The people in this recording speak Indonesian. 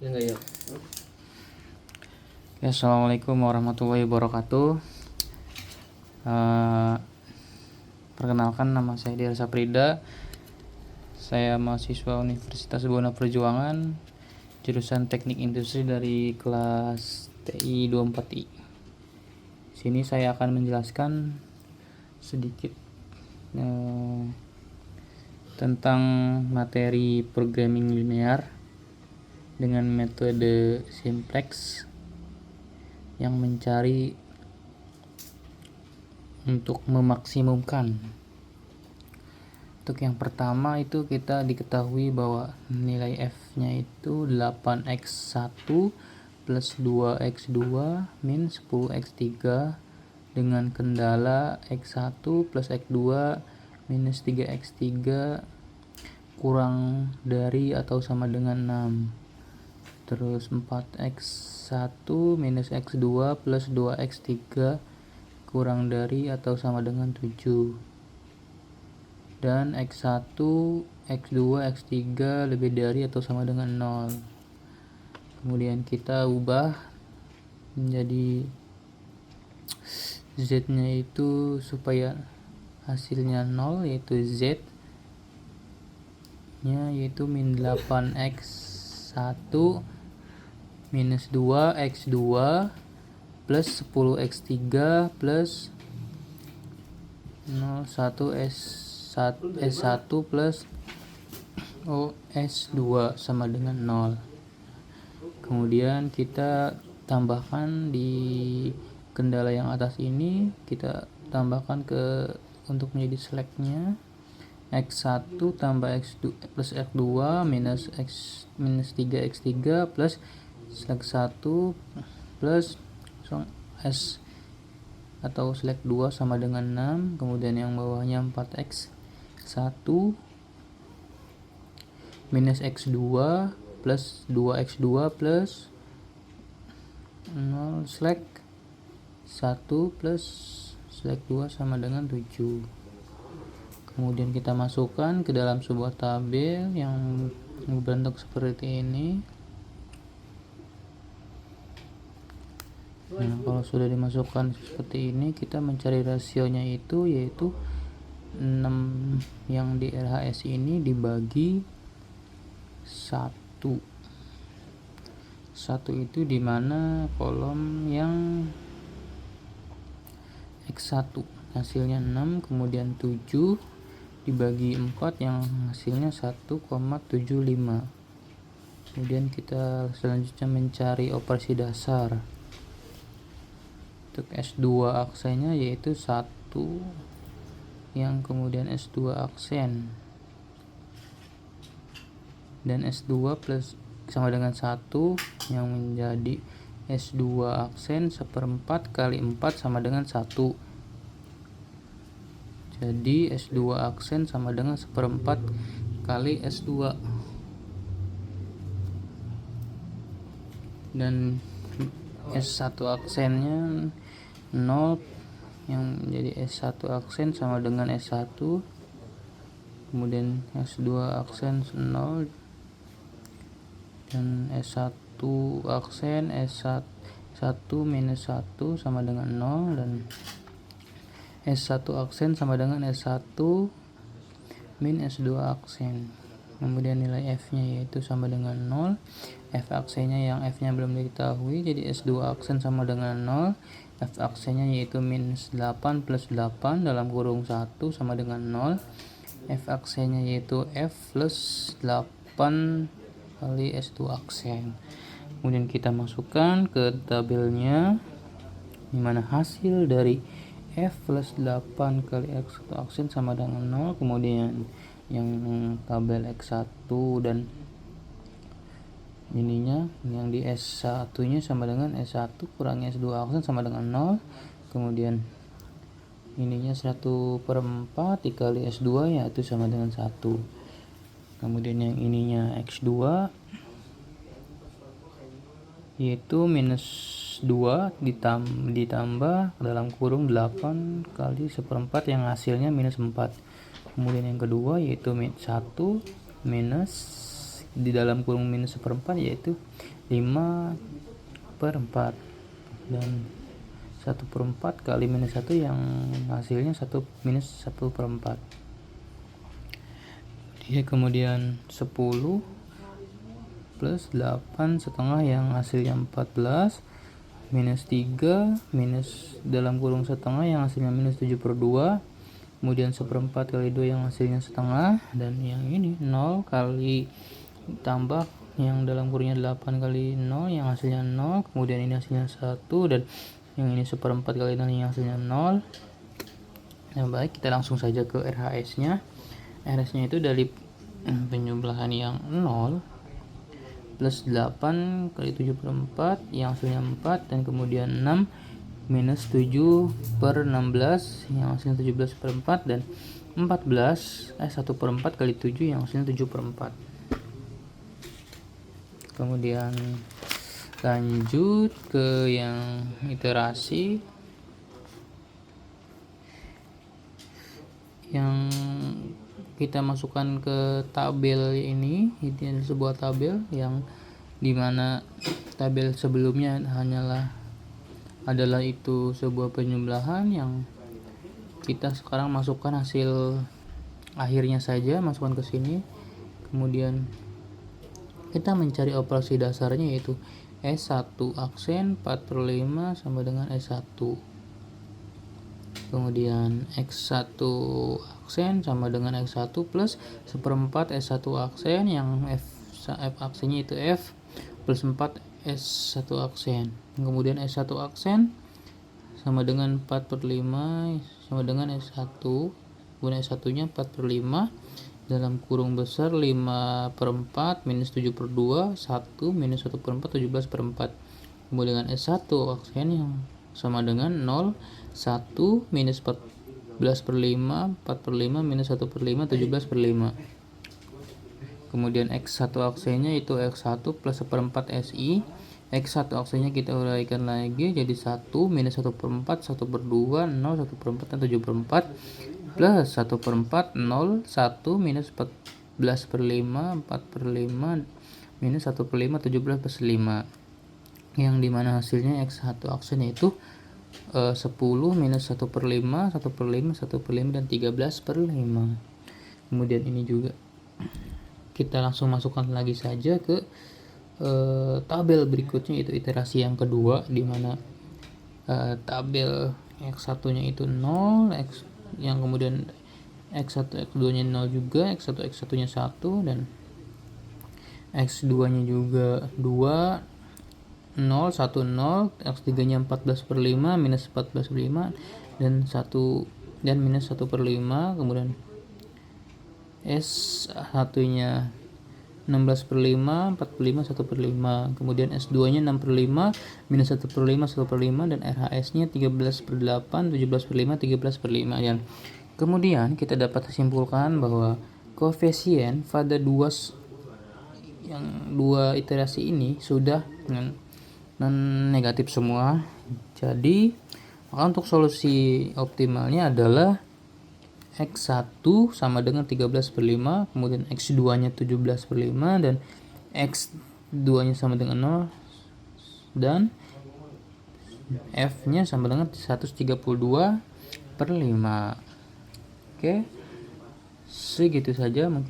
Ya enggak ya? Oke, Assalamualaikum warahmatullahi wabarakatuh. Perkenalkan, nama saya Dira Saprida. Saya mahasiswa Universitas Buana Perjuangan, jurusan Teknik Industri dari kelas TI 24I. Sini saya akan menjelaskan sedikit tentang materi programming linear dengan metode simplex yang mencari untuk memaksimumkan. Untuk yang pertama itu kita diketahui bahwa nilai f-nya itu 8x1 plus 2x2 min 10x3 dengan kendala x1 plus x2 minus 3x3 kurang dari atau sama dengan 6. Terus 4x1 minus x2 plus 2x3 kurang dari atau sama dengan 7. Dan x1, x2, x3 lebih dari atau sama dengan 0. Kemudian kita ubah menjadi z-nya itu supaya hasilnya 0, yaitu z-nya yaitu min 8x1 minus 2x2 plus 10x3 plus 1s1 plus os2 sama dengan 0. Kemudian kita tambahkan di kendala yang atas ini, kita tambahkan untuk menjadi select-nya x1 tambah x2 plus x2 minus 3x3 plus select 1 plus s atau select 2 sama dengan 6. Kemudian yang bawahnya 4x1 minus x2 plus 2x2 plus 0 select 1 plus select 2 sama dengan 7. Kemudian kita masukkan ke dalam sebuah tabel yang berbentuk seperti ini. Nah, kalau sudah dimasukkan seperti ini, kita mencari rasionya itu yaitu 6 yang di RHS ini dibagi 1. 1 itu dimana kolom yang X1 hasilnya 6, kemudian 7 dibagi 4 yang hasilnya 1,75. Kemudian kita selanjutnya mencari operasi dasar. Untuk S2 aksennya yaitu 1, yang kemudian S2 aksen, dan S2 plus sama dengan 1 yang menjadi S2 aksen 1/4 kali 4 sama dengan 1. Jadi S2 aksen sama dengan 1/4 kali S2. Dan S1 aksennya 0, yang menjadi S1 aksen sama dengan S1. Kemudian S2 aksen 0 dan S1 aksen S1 minus 1 sama dengan 0, dan S1 aksen sama dengan S1 min S2 aksen. Kemudian nilai F-nya yaitu sama dengan 0. F aksennya yang F-nya belum diketahui, jadi S2 aksen sama dengan 0. F aksennya yaitu minus 8 plus 8 dalam kurung 1 sama dengan 0. F aksennya yaitu F plus 8 kali S2 aksen. Kemudian kita masukkan ke tabelnya, dimana hasil dari F plus 8 kali X1 aksen sama dengan 0. Kemudian yang tabel X1 dan ininya yang di S1 nya sama dengan S1 kurang S2 aksen sama dengan 0. Kemudian ininya 1/4 dikali S2 yaitu sama dengan 1. Kemudian yang ininya X2 yaitu minus 2 ditambah dalam kurung 8 kali 1/4 yang hasilnya minus 4. Kemudian yang kedua yaitu 1 minus di dalam kurung minus 1/4 yaitu 5/4, dan 1/4 kali minus 1 yang hasilnya 1 minus 1/4. Kemudian 10 plus 8 setengah yang hasilnya 14, minus 3 minus dalam kurung setengah yang hasilnya minus 7/2, kemudian 1/4 kali 2 yang hasilnya setengah, dan yang ini 0 kali tambah yang dalam kurungnya 8 kali 0 yang hasilnya 0, kemudian ini hasilnya 1, dan yang ini 1/4 kali 0 yang hasilnya 0. Nah, baik, kita langsung saja ke RHS nya. RHS nya itu dari penjumlahan yang 0 plus 8 kali 7/4 yang hasilnya 4, dan kemudian 6 minus 7/16 yang hasilnya 17/4, dan 1/4 kali 7 yang hasilnya 7/4. Kemudian lanjut ke yang iterasi yang kita masukkan ke tabel ini. Ini sebuah tabel yang dimana tabel sebelumnya adalah itu sebuah penjumlahan, yang kita sekarang masukkan hasil akhirnya saja, masukkan ke sini. Kemudian kita mencari operasi dasarnya, yaitu S1 aksen 4/5 sama dengan S1. Kemudian X1 aksen sama dengan X1 plus 1/4 S1 aksen, yang F aksennya itu F plus 4 S1 aksen. Kemudian S1 aksen sama dengan 4/5 sama dengan S1, kemudian S1 nya 4/5 dalam kurung besar 5/4 minus 7/2, 1 minus 1/4 17/4. Kemudian S1 aksen yang sama dengan 0, 1 minus 14/5, 4/5 minus 1/5 17/5. Kemudian X1 aksennya itu X1 plus 1/4 SI. X1 aksennya kita uraikan lagi jadi 1 minus 1/4, 1/2, 0, 1/4 dan 7/4, plus 1/4 0, 1 minus 14/5, 4/5 minus 1/5 17/5, yang dimana hasilnya X1 aksennya itu 10 minus 1/5, 1/5, 1/5 dan 13/5. Kemudian ini juga kita langsung masukkan lagi saja ke tabel berikutnya, yaitu iterasi yang kedua, dimana tabel X1 nya itu 0, yang kemudian X1 X2 nya 0 juga, X1 X1 nya 1, dan X2 nya juga 2, 0, 1, 0, X3 nya 14/5 minus 14/5 dan 1 dan minus 1/5. Kemudian S1 nya 16/5, 4/5, 1/5. Kemudian S2 nya 6/5 minus 1/5, 1/5, dan RHS nya 13/8, 17/5, 13/5. Dan kemudian kita dapat simpulkan bahwa koefisien pada dua iterasi ini sudah non-negatif semua. Jadi maka untuk solusi optimalnya adalah X1 sama dengan 13/5, kemudian X2 nya 17/5, dan X2 nya sama dengan 0, dan F nya sama dengan 132/5. Oke, segitu saja mungkin.